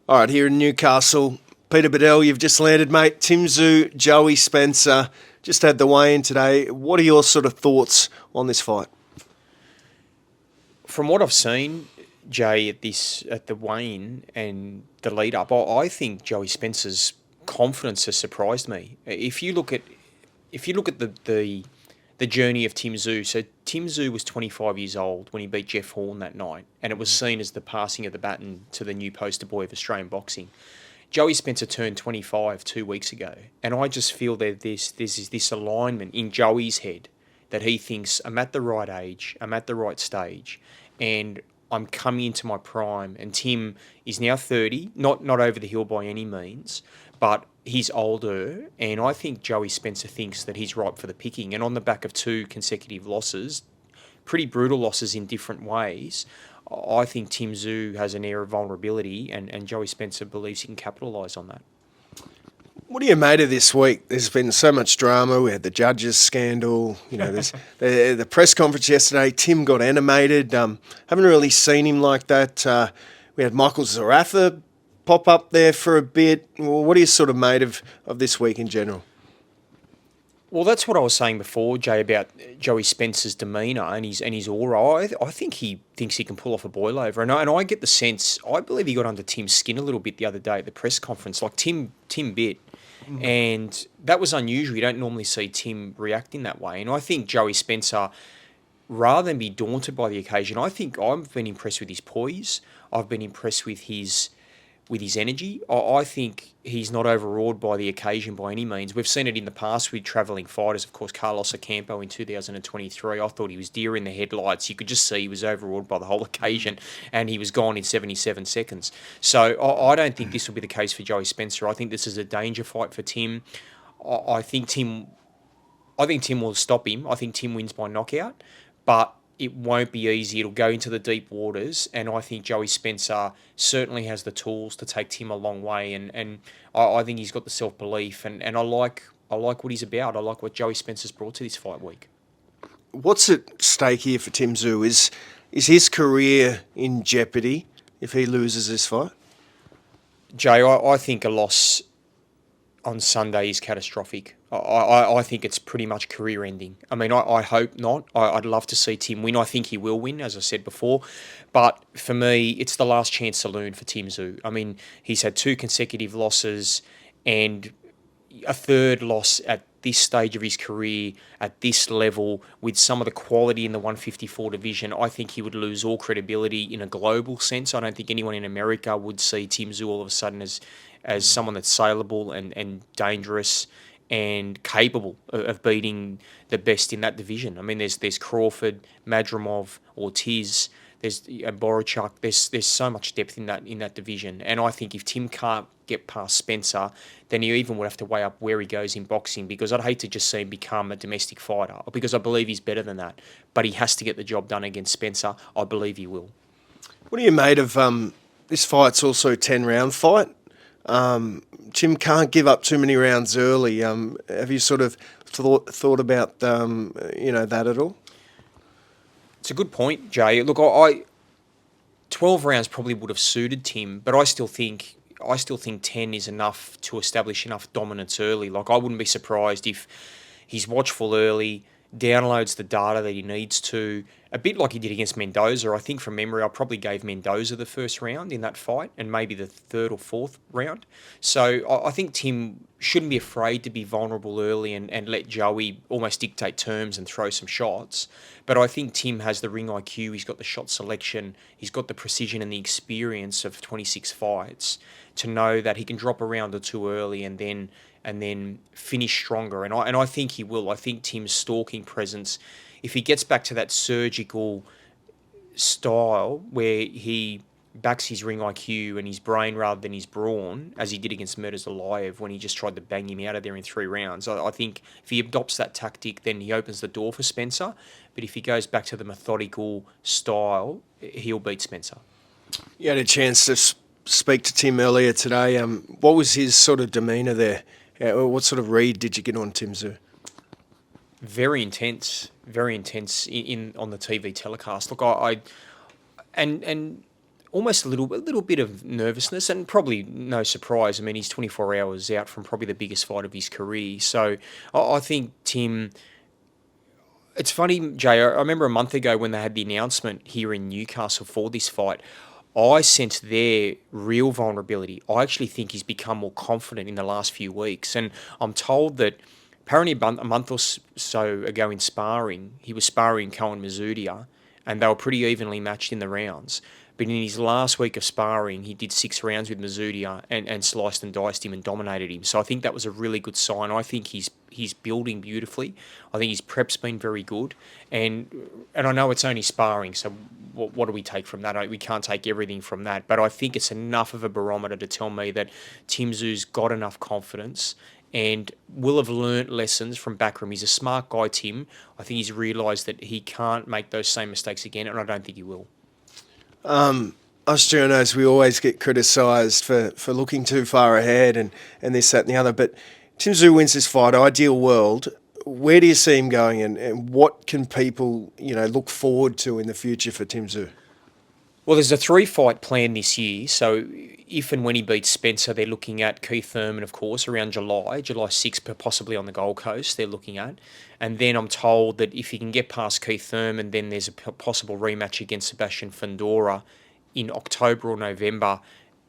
All right, here in Newcastle, Peter Badel, you've just landed, mate. Tszyu-Joey Spencer just had the weigh-in today. What are your sort of thoughts on this fight? From what I've seen, Jay, at the weigh-in and the lead up, I think Joey Spencer's confidence has surprised me. If you look at the journey of Tim Tszyu, so Tim Tszyu was 25 years old when he beat Jeff Horn that night, and it was seen as the passing of the baton to the new poster boy of Australian boxing. Joey Spencer turned 25 2 weeks ago, and I just feel that there's this alignment in Joey's head that he thinks I'm at the right age, I'm at the right stage, and I'm coming into my prime. And Tim is now 30, not over the hill by any means, but he's older, and I think Joey Spencer thinks that he's ripe for the picking. And on the back of two consecutive losses, pretty brutal losses in different ways, I think Tim Tszyu has an air of vulnerability, and Joey Spencer believes he can capitalise on that. What are you made of this week? There's been so much drama. We had the judges scandal. There's the press conference yesterday. Tim got animated. Haven't really seen him like that. We had Michael Zaratha pop up there for a bit. Well, what are you sort of made of this week in general? Well, that's what I was saying before, Jay, about Joey Spencer's demeanour and his aura. I think he thinks he can pull off a boil over, and I get the sense. I believe he got under Tim's skin a little bit the other day at the press conference. Like Tim bit. And that was unusual. You don't normally see Tim reacting that way. And I think Joey Spencer, rather than be daunted by the occasion, I think I've been impressed with his poise. I've been impressed with his energy. I think he's not overawed by the occasion by any means. We've seen it in the past with travelling fighters. Of course, Carlos Ocampo in 2023, I thought he was deer in the headlights. You could just see he was overawed by the whole occasion, and he was gone in 77 seconds. So I don't think this will be the case for Joey Spencer. I think this is a danger fight for Tim. I think Tim will stop him. I think Tim wins by knockout, but it won't be easy. It'll go into the deep waters, and I think Joey Spencer certainly has the tools to take Tim a long way, and I think he's got the self-belief, and I like what he's about. I like what Joey Spencer's brought to this fight week. What's at stake here for Tim Tszyu? Is his career in jeopardy if he loses this fight? Jay, I think a loss on Sunday is catastrophic. I think it's pretty much career-ending. I mean, I hope not. I'd love to see Tim win. I think he will win, as I said before. But for me, it's the last chance saloon for Tim Tszyu. I mean, he's had two consecutive losses and a third loss at this stage of his career, at this level, with some of the quality in the 154 division. I think he would lose all credibility in a global sense. I don't think anyone in America would see Tim Tszyu all of a sudden as someone that's saleable and dangerous and capable of beating the best in that division. I mean, there's Crawford, Madrimov, Ortiz, there's Borochuk. There's so much depth in that division, and I think if Tim can't get past Spencer, then he even would have to weigh up where he goes in boxing, because I'd hate to just see him become a domestic fighter, because I believe he's better than that. But he has to get the job done against Spencer. I believe he will. What are you made of this fight's also a 10-round fight? Tim can't give up too many rounds early. Have you sort of thought about that at all? It's a good point, Jay. Look, 12 rounds probably would have suited Tim, but I still think 10 is enough to establish enough dominance early. Like, I wouldn't be surprised if he's watchful early, downloads the data that he needs to, a bit like he did against Mendoza. I think from memory, I probably gave Mendoza the first round in that fight and maybe the third or fourth round. So I think Tim shouldn't be afraid to be vulnerable early and let Joey almost dictate terms and throw some shots. But I think Tim has the ring IQ, he's got the shot selection, he's got the precision and the experience of 26 fights to know that he can drop a round or two early and then finish stronger. And I think he will. I think Tim's stalking presence, if he gets back to that surgical style where he backs his ring IQ and his brain rather than his brawn, as he did against Murders Alive when he just tried to bang him out of there in 3 rounds. I think if he adopts that tactic, then he opens the door for Spencer. But if he goes back to the methodical style, he'll beat Spencer. You had a chance to speak to Tim earlier today. What was his sort of demeanour there? What sort of read did you get on Tim Tszyu? Very intense in on the TV telecast. Look, and almost a little bit of nervousness, and probably no surprise. I mean, he's 24 hours out from probably the biggest fight of his career. So I think Tim. It's funny, Jay. I remember a month ago when they had the announcement here in Newcastle for this fight. I sensed their real vulnerability. I actually think he's become more confident in the last few weeks, and I'm told that apparently a month or so ago in sparring, he was sparring Cohen Mazudia, and they were pretty evenly matched in the rounds. But in his last week of sparring, he did 6 rounds with Mazudia and sliced and diced him and dominated him. So I think that was a really good sign. I think he's building beautifully. I think his prep's been very good. And I know it's only sparring, so what do we take from that? We can't take everything from that. But I think it's enough of a barometer to tell me that Tim Tszyu's got enough confidence and will have learnt lessons from backroom. He's a smart guy, Tim. I think he's realised that he can't make those same mistakes again, and I don't think he will. Us journos, we always get criticised for looking too far ahead and this, that and the other. But Tim Tszyu wins this fight, ideal world. Where do you see him going, and what can people look forward to in the future for Tim Tszyu? Well, there's a 3-fight plan this year. So if and when he beats Spencer, they're looking at Keith Thurman, of course, around July 6th, possibly on the Gold Coast, they're looking at. And then I'm told that if he can get past Keith Thurman, then there's a possible rematch against Sebastian Fundora in October or November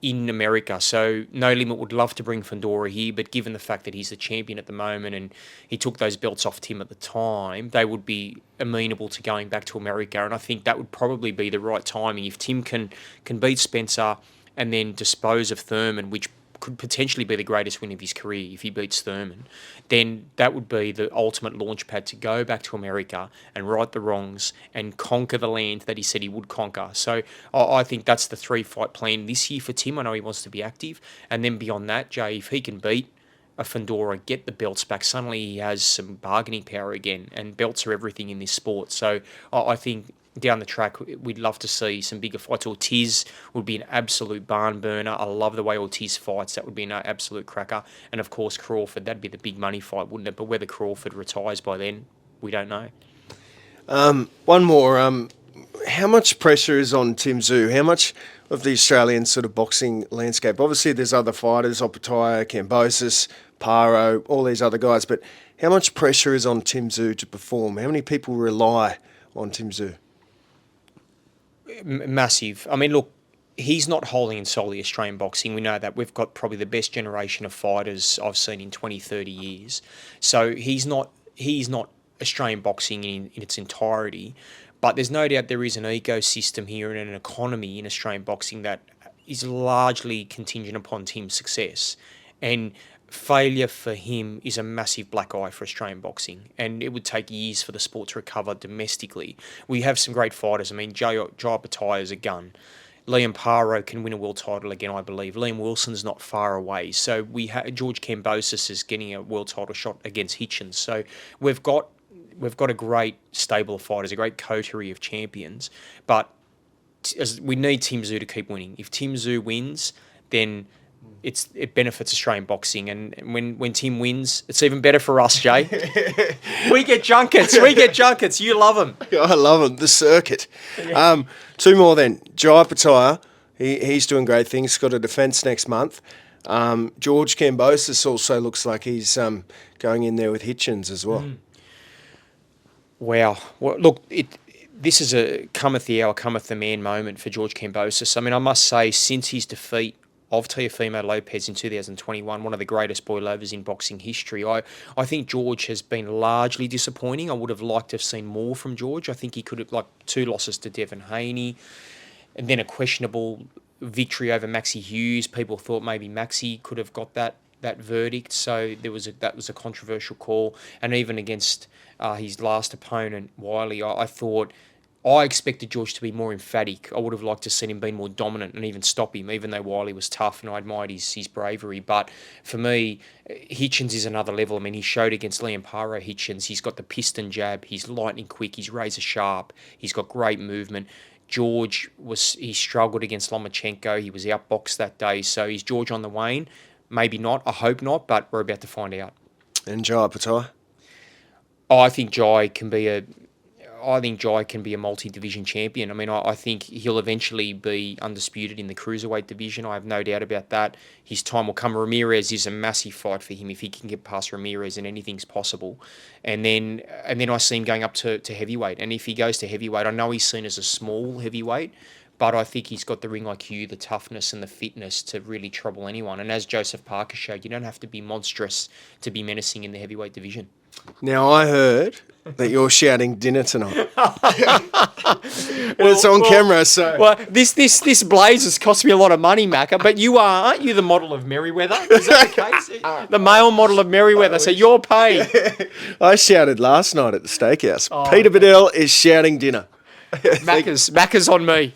in America. So No Limit would love to bring Fundora here, but given the fact that he's the champion at the moment and he took those belts off Tim at the time, they would be amenable to going back to America. And I think that would probably be the right timing. If Tim can beat Spencer and then dispose of Thurman, which could potentially be the greatest win of his career if he beats Thurman, then that would be the ultimate launch pad to go back to America and right the wrongs and conquer the land that he said he would conquer. So I think that's the 3-fight plan this year for Tim. I know he wants to be active. And then beyond that, Jay, if he can beat a Fundora, get the belts back, suddenly he has some bargaining power again, and belts are everything in this sport. So I think down the track, we'd love to see some bigger fights. Ortiz would be an absolute barn burner. I love the way Ortiz fights. That would be an absolute cracker. And of course, Crawford, that'd be the big money fight, wouldn't it? But whether Crawford retires by then, we don't know. One more. How much pressure is on Tim Tszyu? How much of the Australian sort of boxing landscape? Obviously, there's other fighters, Opataya, Kambosos, Paro, all these other guys. But how much pressure is on Tim Tszyu to perform? How many people rely on Tim Tszyu? Massive. I mean, look, he's not holding in solely Australian boxing. We know that. We've got probably the best generation of fighters I've seen in 20, 30 years. So he's not Australian boxing in its entirety. But there's no doubt there is an ecosystem here and an economy in Australian boxing that is largely contingent upon Tim's success. And failure for him is a massive black eye for Australian boxing, and it would take years for the sport to recover domestically. We have some great fighters. I mean, Jai Bataille is a gun. Liam Paro can win a world title again, I believe. Liam Wilson's not far away. So George Kambosos is getting a world title shot against Hitchens. So we've got a great stable of fighters, a great coterie of champions. But we need Tim Tszyu to keep winning. If Tim Tszyu wins, then it benefits Australian boxing, and when Tim wins, it's even better for us, Jay. We get junkets. You love them. I love them. The circuit. Yeah. 2 more then. Jai Bataille, he's doing great things. He's got a defence next month. George Kambosos also looks like he's going in there with Hitchens as well. Wow. Well, look, this is a cometh the hour, cometh the man moment for George Kambosos. I mean, I must say, since his defeat of Teofimo Lopez in 2021, one of the greatest boilovers in boxing history. I think George has been largely disappointing. I would have liked to have seen more from George. I think he could have, 2 losses to Devin Haney, and then a questionable victory over Maxie Hughes. People thought maybe Maxie could have got that verdict, so that was a controversial call. And even against his last opponent, Wiley, I expected George to be more emphatic. I would have liked to see him be more dominant and even stop him, even though Wiley was tough and I admired his bravery. But for me, Hitchens is another level. I mean, he showed against Liam Paro Hitchens. He's got the piston jab. He's lightning quick. He's razor sharp. He's got great movement. George he struggled against Lomachenko. He was outboxed that day. So is George on the wane? Maybe not. I hope not, but we're about to find out. And Jai Bataille? I think Jai can be I think Jai can be a multi-division champion. I mean, I think he'll eventually be undisputed in the cruiserweight division. I have no doubt about that. His time will come. Ramirez is a massive fight for him. If he can get past Ramirez, and anything's possible. And then I see him going up to heavyweight. And if he goes to heavyweight, I know he's seen as a small heavyweight, but I think he's got the ring IQ, the toughness and the fitness to really trouble anyone. And as Joseph Parker showed, you don't have to be monstrous to be menacing in the heavyweight division. Now, I heard that you're shouting dinner tonight. It's on camera, so... Well, this blaze has cost me a lot of money, Macca, but aren't you the model of Merriweather? Is that the case? The male model of Merriweather, so you're paid. I shouted last night at the steakhouse. Peter Badel is shouting dinner. Macca's on me.